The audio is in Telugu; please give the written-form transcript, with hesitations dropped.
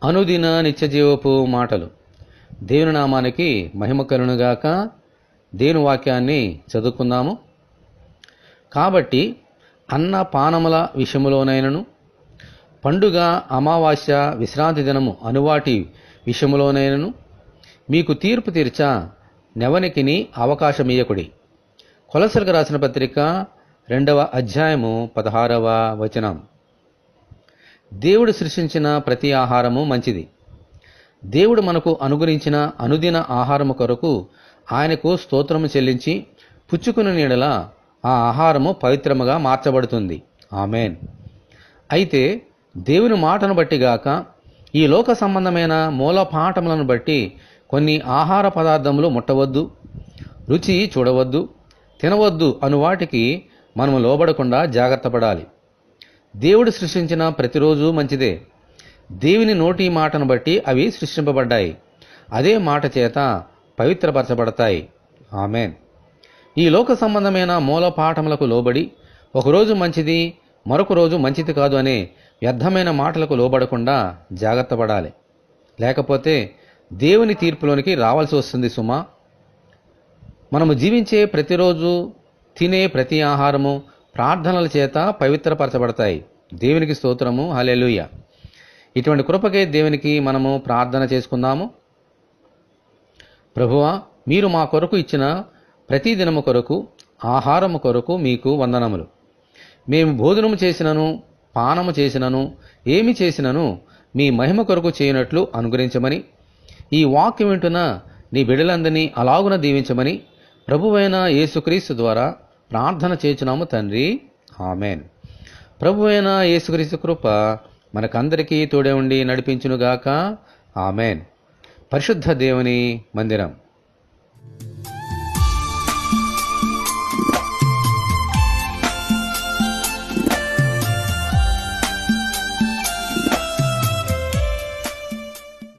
అనుదిన నిత్యజీవపు మాటలు. దేవుని నామానికి మహిమ కలుగునుగాక. దేవుని వాక్యాన్ని చదువుకుందాము. కాబట్టి అన్న పానముల విషయములోనైనను, పండుగ, అమావాస్య, విశ్రాంతి దినము అనువాటి విషయములోనైనను మీకు తీర్పు తీర్చా నెవనికిని అవకాశమియ్యకుడి. కొలసలకు రాసిన పత్రిక 2వ అధ్యాయము 16వ వచనం. దేవుడు సృష్టించిన ప్రతి ఆహారము మంచిది. దేవుడు మనకు అనుగ్రహించిన అనుదిన ఆహారము కొరకు ఆయనకు స్తోత్రము చెల్లించి పుచ్చుకుని నీడల ఆ ఆహారము పవిత్రముగా మార్చబడుతుంది. ఆమెన్. అయితే దేవుని మాటను బట్టి గాక ఈ లోక సంబంధమైన మూల పాఠములను బట్టి కొన్ని ఆహార పదార్థములు ముట్టవద్దు, రుచి చూడవద్దు, తినవద్దు అను వాటికి మనము లోబడకుండా జాగ్రత్త పడాలి. దేవుడు సృష్టించిన ప్రతిరోజు మంచిదే. దేవుని నోటి మాటను బట్టి అవి సృష్టింపబడ్డాయి. అదే మాట చేత పవిత్రపరచబడతాయి. ఆమెన్. ఈ లోక సంబంధమైన మూల పాఠములకు లోబడి ఒకరోజు మంచిది, మరొక రోజు మంచిది కాదు అనే వ్యర్థమైన మాటలకు లోబడకుండా జాగ్రత్త పడాలి. లేకపోతే దేవుని తీర్పులోనికి రావాల్సి వస్తుంది సుమా. మనము జీవించే ప్రతిరోజు తినే ప్రతి ఆహారము ప్రార్థనల చేత పవిత్రపరచబడతాయి. దేవునికి స్తోత్రము. హల్లెలూయా. ఇటువంటి కృపకే దేవునికి మనము ప్రార్థన చేసుకుందాము. ప్రభువా, మీరు మా కొరకు ఇచ్చిన ప్రతి దినము కొరకు, ఆహారము కొరకు మీకు వందనములు. మేము భోజనము చేసినను, పానము చేసినను, ఏమి చేసినను మీ మహిమ కొరకు చేయనట్లు అనుగ్రహించమని, ఈ వాక్యం వింటున్న నీ బిడ్డలందరినీ అలాగున దీవించమని ప్రభువైన యేసుక్రీస్తు ద్వారా ప్రార్థన చేయుచున్నాము తండ్రి. ఆమెన్. ప్రభువైన యేసుక్రీస్తు కృప మనకందరికీ తోడే ఉండి నడిపించునుగాక. ఆమెన్. పరిశుద్ధ దేవుని మందిరం.